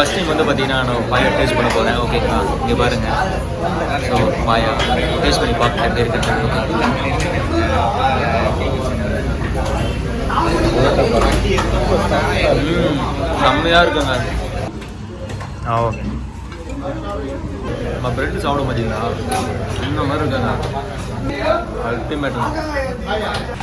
First time வந்து பார்த்தீங்கன்னா நான் பாயா டேஸ்ட் பண்ண போகிறேன். ஓகேங்களா, இங்கே பாருங்கள். ஸோ பாயா டேஸ்ட் பண்ணி பார்க்க எப்படி இருக்குன்னு. செம்மையாக இருக்குங்க. ஓகே, நம்ம ப்ரெட்டு சாப்பிட மாட்டீங்களா? இந்த மாதிரி இருக்காங்க, அல்டிமேட்.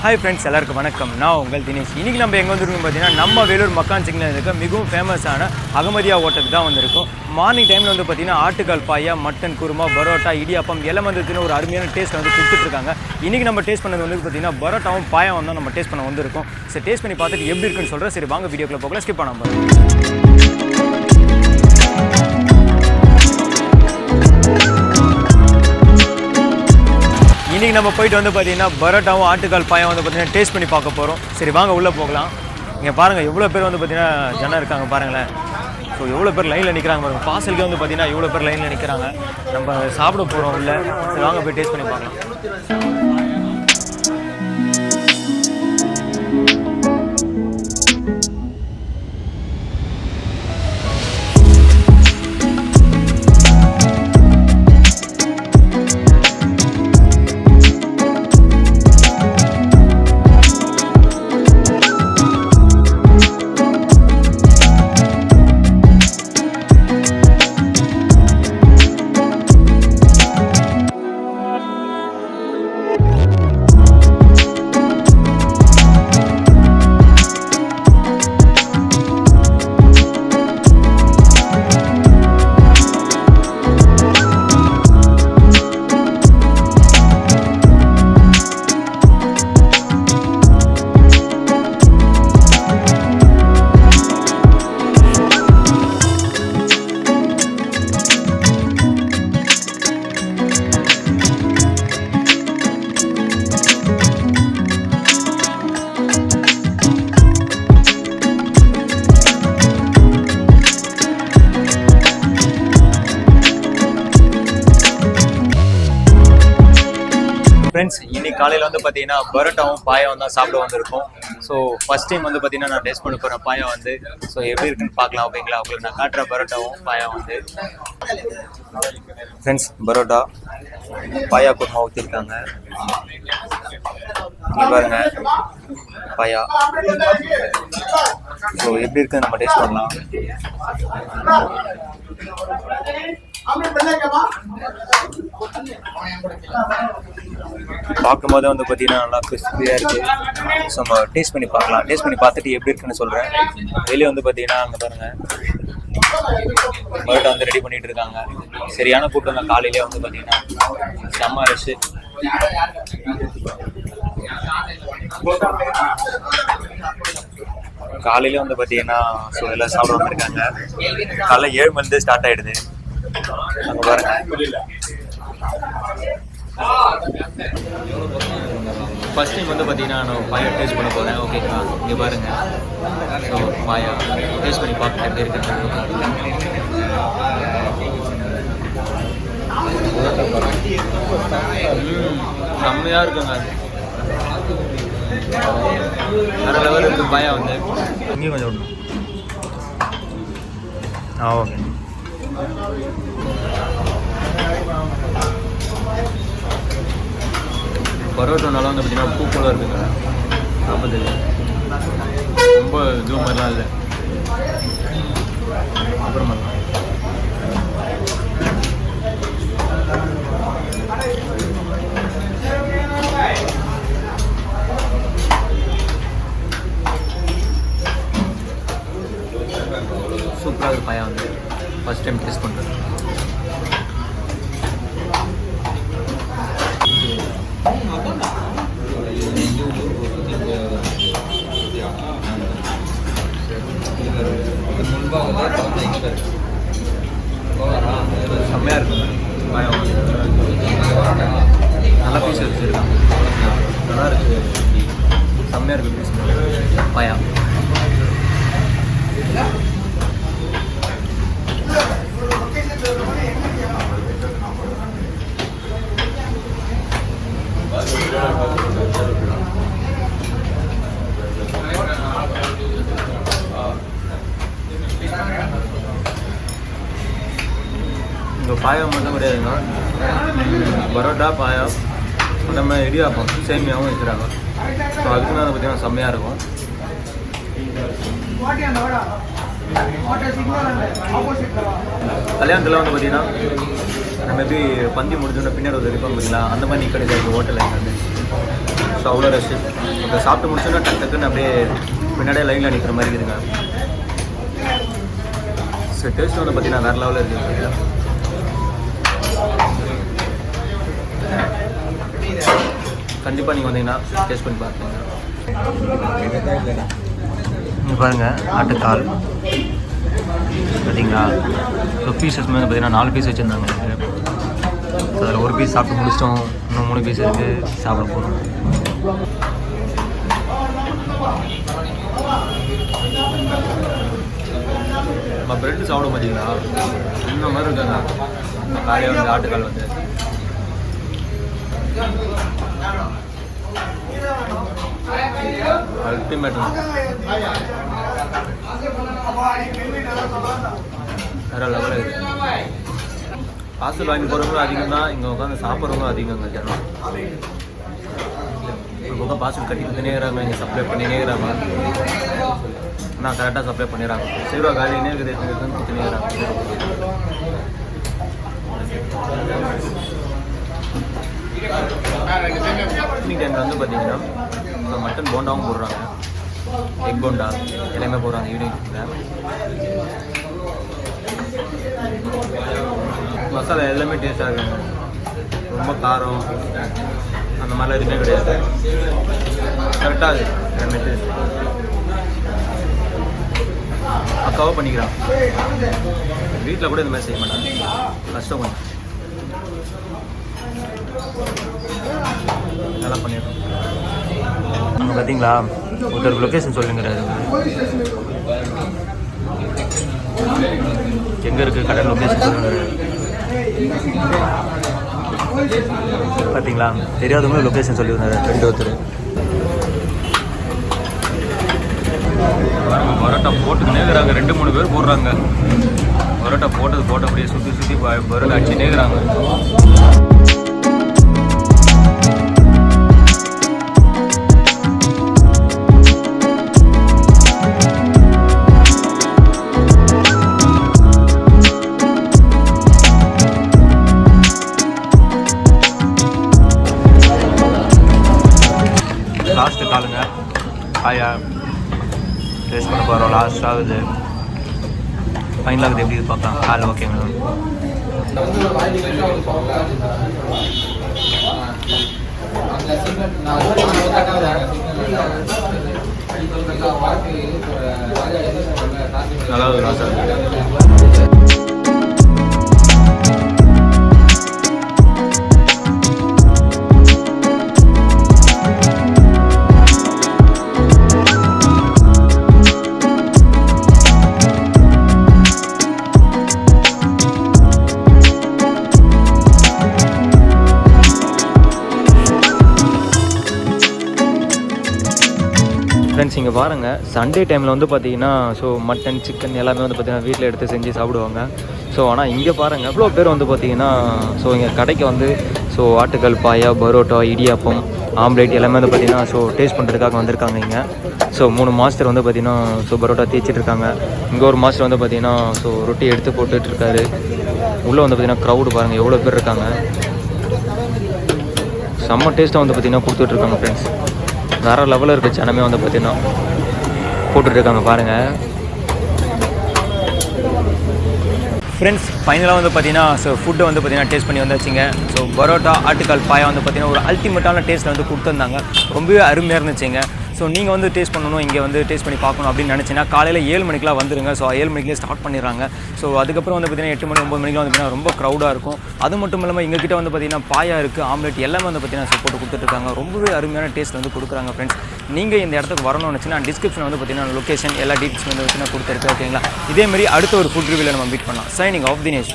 ஹாய் ஃப்ரெண்ட்ஸ், எல்லாருக்கும் வணக்கம். நான் உங்கள் தினேஷ். இன்றைக்கி நம்ம எங்கே வந்துருக்கோம் பார்த்தீங்கன்னா, நம்ம வேலூர் மக்கான் சிக்னல் இருக்க மிகவும் ஃபேமஸான அகமதியா ஹோட்டலுக்கு தான் வந்திருக்கும். மார்னிங் டைமில் வந்து பார்த்தீங்கன்னா ஆட்டுக்கால் பாயா, மட்டன் குருமா, பரோட்டா, இடியாப்பம் எல்லாம் வந்து ஒரு அருமையான டேஸ்ட் வந்து கொடுத்துட்ருக்காங்க. இன்றைக்கி நம்ம டேஸ்ட் பண்ணது வந்து பார்த்தீங்கன்னா பரோட்டாவும் பாயாவும் தான் நம்ம டேஸ்ட் பண்ண வந்திருக்கோம். சரி, டேஸ்ட் பண்ணி பார்த்துட்டு எப்படி இருக்குன்னு சொல்கிறேன். சரி வாங்க வீடியோக்குள்ளே போகலாம், ஸ்கிப் பண்ணாமல். இன்றைக்கி நம்ம போயிட்டு வந்து பார்த்தீங்கன்னா பரோட்டாவும் ஆட்டுக்கால் பாயம் வந்து பார்த்தீங்கன்னா டேஸ்ட் பண்ணி பார்க்க போகிறோம். சரி வாங்க உள்ளே போகலாம். இங்கே பாருங்கள் எவ்வளோ பேர் வந்து பார்த்தீங்கன்னா ஜனம் இருக்காங்க பாருங்களேன். ஸோ எவ்வளோ பேர் லைனில் நிற்கிறாங்க பாருங்கள். பார்சலுக்கே வந்து பார்த்தீங்கன்னா இவ்வளோ பேர் லைனில் நிற்கிறாங்க. நம்ம சாப்பிட போகிறோம் உள்ள. சரி வாங்க போய் டேஸ்ட் பண்ணி பார்க்கலாம். ஃப்ரெண்ட்ஸ், இன்னைக்கு காலையில் வந்து பார்த்தீங்கன்னா பரோட்டாவும் பாயாவும் தான் சாப்பிட வந்திருக்கோம். ஸோ ஃபஸ்ட் டைம் வந்து பார்த்தீங்கன்னா நான் டேஸ்ட் பண்ண போகிறேன் பாயா வந்து. ஸோ எப்படி இருக்குன்னு பார்க்கலாம். ஓகேங்களா, உங்களுக்கு நான் காட்டுற பரோட்டாவும் பாயா வந்து. ஃப்ரெண்ட்ஸ், பரோட்டா பாயா குருமா ஊற்றிருக்காங்க. இங்கே பாருங்க பாயா. ஸோ எப்படி இருக்குன்னு நம்ம டேஸ்ட் பண்ணலாம். பார்க்கும்போது வந்து பார்த்தீங்கன்னா நல்லா கிறிஸ்பியாக இருக்குது. ஸோ நம்ம டேஸ்ட் பண்ணி பார்க்கலாம். டேஸ்ட் பண்ணி பார்த்துட்டு எப்படி இருக்குன்னு சொல்கிறேன். வெளியே வந்து பார்த்தீங்கன்னா அங்கே பாருங்கள் பரோட்டா வந்து ரெடி பண்ணிகிட்டு இருக்காங்க. சரியான கூட்டம் தான். காலையிலே வந்து பார்த்தீங்கன்னா செம்ம ரஷ்ஷு. காலையிலே வந்து பார்த்தீங்கன்னா ஸோ எல்லாம் சாப்பிட வந்திருக்காங்க. காலைல 7 மணிலேருந்து ஸ்டார்ட் ஆகிடுது. அங்கே பாருங்க. ஃபஸ்ட் டைம் வந்து பார்த்தீங்கன்னா நான் பாயா டேஸ்ட் பண்ண போகிறேன். ஓகேங்களா, இங்கே பாருங்கள். ஸோ பாயா டேஸ்ட் பண்ணி பார்க்க எப்படி இருக்குன்னு. செம்மையாக இருக்குங்க. வேறு லெவல் இருக்குது பாயா வந்து. இங்கேயும் கொஞ்சம் விடணும். ஓகே. பரோட்டா நல்லா வந்து பார்த்தீங்கன்னா பூ போல இருக்குங்க. சாப்பிட்றது ரொம்ப இது மாதிரிலாம் இல்லை. அப்புறமா சூப்பராக இருக்கு பாயா வந்து. ஃபஸ்ட் டைம் டேஸ்ட் பண்ணுறது. செம்மையாக இருக்குங்க பாயா. நல்லா பீஸ் வச்சுருக்காங்க. நல்லா இருக்குது. செம்மையாக இருக்குது பீஸ் பாயா. இங்கே பாயம் மட்டும் கிடையாதுங்க, பரோட்டா பாயம் நம்ம இடியாப்பம் சேமியாவும் வைக்கிறாங்க. ஸோ அதுக்குன்னு அதை பார்த்தீங்கன்னா செம்மையாக இருக்கும். கல்யாணத்தில் வந்து பார்த்தீங்கன்னா நம்ம எப்படி பந்தி முடிஞ்சோன்னா பின்னாடி ஒரு இருப்பாங்க பார்த்தீங்களா, அந்த மாதிரி நீ கிடையாது ஹோட்டலில் வந்து. ஸோ அவ்வளோ ரஷ். இப்போ சாப்பிட்டு முடிச்சோன்னா டக்குன்னு அப்படியே பின்னாடியே லைனில் நிற்கிற மாதிரி இருக்குதுங்க. ஸோ டேஸ்ட் வந்து பார்த்தீங்கன்னா வேறு லெவலில் இருக்குது. கண்டிப்பாக நீங்கள் வந்தீங்கன்னா டேஸ்ட் பண்ணி பார்த்துங்க. இங்கே பாருங்கள் ஆட்டுக்கால் பார்த்தீங்களா. ஸோ பீசஸ் வந்து பார்த்தீங்கன்னா 4 பீஸ் வச்சுருந்தாங்க எனக்கு. ஸோ அதில் ஒரு பீஸ் சாப்பிட்டு முடிச்சிட்டோம், இன்னும் 3 பீஸ் இருக்குது சாப்பிட போகிறோம். நம்ம ப்ரெட்டு சாப்பிட பார்த்தீங்களா இந்த மாதிரி இருக்காங்க. காலையில் வந்து ஆட்டுக்கால் வந்து அல்டிமேட். வேறு லெவலில் இருக்குது. பார்சல் வாங்கி போகிறவங்களும் அதிகம் தான், இங்கே உட்காந்து சாப்பிட்றவங்களும் அதிகங்க ஜனம். ஒரு பக்கம் பார்சல் கட்டி கொடுத்துனே இருக்கிறாங்க, இங்கே சப்ளை பண்ணினே இருக்கிறாங்க. ஆனால் கரெக்டாக சப்ளை பண்ணிடுறாங்க. சீரோ காலினே இருக்குது கொடுத்துனே இருக்கிறாங்க. ஈவினிங் டைமில் வந்து பார்த்தீங்கன்னா இப்போ மட்டன் போண்டாவும் போடுறாங்க, எக் போண்டா எல்லாமே போடுறாங்க ஈவினிங் டைமில். மசாலா எல்லாமே டேஸ்ட்டாக இருக்குங்க. ரொம்ப காரம் அந்த மாதிரிலாம் எதுவுமே கிடையாது, கரெக்டாக இருக்குது எல்லாமே டேஸ்ட். அக்காவோ பண்ணிக்கிறான், வீட்டில் கூட இந்த மாதிரி செய்ய மாட்டாங்க, கஷ்டம் கொஞ்சம். நல்லா பண்ணிடுறோம். அங்கே பார்த்தீங்களா ஒருத்தருக்கு லொக்கேஷன் சொல்லுங்கிறாரு. எங்கே இருக்குது கடை லொக்கேஷன் சொல்லுங்கிறாரு. பார்த்தீங்களா தெரியாதவங்களும் லொக்கேஷன் சொல்லி வந்தார் ஃப்ரெண்டு ஒருத்தர். பரோட்டா போட்டுக்கினே இருக்கிறாங்க, 2-3 பேர் போடுறாங்க. பரோட்டா போட்டபடியே சுற்றி சுற்றி பரோட்டா அடிச்சுனே இருக்கிறாங்க. லாஸ்ட்டு காலுங்க காயா டேஸ்ட் பண்ண போகிறோம். லாஸ்ட்டாக இது ஃபைனலாக இது எப்படி பார்க்கலாம். கால் ஓகேங்க. நல்லா லாஸ்ட்டாக ஃப்ரெண்ட்ஸ். இங்கே பாருங்கள் சண்டே டைமில் வந்து பார்த்தீங்கன்னா ஸோ மட்டன் சிக்கன் எல்லாமே வந்து பார்த்தீங்கன்னா வீட்டில் எடுத்து செஞ்சு சாப்பிடுவாங்க. ஸோ ஆனால் இங்கே பாருங்கள் எவ்வளோ பேர் வந்து பார்த்தீங்கன்னா ஸோ இங்கே கடைக்கு வந்து ஸோ ஆட்டுக்கால் பாயா, பரோட்டா, இடியாப்பம், ஆம்லேட் எல்லாமே வந்து பார்த்தீங்கன்னா ஸோ டேஸ்ட் பண்ணுறதுக்காக வந்திருக்காங்க இங்கே. ஸோ 3 மாஸ்டர் வந்து பார்த்தீங்கன்னா ஸோ பரோட்டா தேய்ச்சிட்டு இருக்காங்க. இங்கே ஒரு மாஸ்டர் வந்து பார்த்தீங்கன்னா ஸோ ரொட்டி எடுத்து போட்டுட்ருக்காரு. உள்ளே வந்து பார்த்தீங்கன்னா க்ரௌடு பாருங்கள் எவ்வளோ பேர் இருக்காங்க. செம்ம டேஸ்ட்டாக வந்து பார்த்தீங்கன்னா கொடுத்துட்ருக்காங்க ஃப்ரெண்ட்ஸ். வேறு லெவலில் இருக்க ஜனமே வந்து பார்த்தீங்கன்னா போட்டுட்ருக்காங்க பாருங்கள் ஃப்ரெண்ட்ஸ். ஃபைனலாக வந்து பார்த்தீங்கன்னா ஸோ ஃபுட்டை வந்து பார்த்தீங்கன்னா டேஸ்ட் பண்ணி வந்தாச்சுங்க. ஸோ பரோட்டா, ஆட்டுக்கால் பாயா வந்து பார்த்தீங்கன்னா ஒரு அல்டிமேட்டான டேஸ்ட்டில் வந்து கொடுத்துருந்தாங்க. ரொம்பவே அருமையாக இருந்துச்சுங்க. ஸோ நீங்கள் வந்து டேஸ்ட் பண்ணணும், இங்கே வந்து டேஸ்ட் பண்ணி பார்க்கணும் அப்படின்னு நினச்சிங்கன்னா காலையில் 7 மணிக்கெலாம் வந்துருங்க. ஸோ 7 மணிக்கே ஸ்டார்ட் பண்ணிடுறாங்க. ஸோ அதுக்கப்புறம் வந்து பார்த்தீங்கன்னா 8 மணி 9 மணிக்கெலாம் வந்து பார்த்தீங்கன்னா ரொம்ப க்ரௌடாக இருக்கும். அது மட்டும் இல்லாமல் எங்ககிட்ட வந்து பார்த்தீங்கன்னா பாயா இருக்குது, ஆம்லேட் எல்லாமே வந்து பார்த்தீங்கன்னா ஸோ போட்டு கொடுத்துட்ருக்காங்க. ரொம்பவே அருமையான டேஸ்ட் வந்து கொடுக்குறாங்க ஃப்ரெண்ட்ஸ். நீங்கள் இந்த இடத்துக்கு வரணும்னு நினச்சின்னா டிஸ்கிரிப்ஷன் வந்து பார்த்தீங்கன்னா லொக்கேஷன் எல்லா டீட்டெயில்ஸ் வந்து பார்த்தீங்கன்னா கொடுத்துருக்கு. ஓகேங்களா, இதேமாதிரி அடுத்த ஒரு ஃபுட் ரிவ்யூவில் நம்ம மீட் பண்ணலாம். Signing off Dinesh.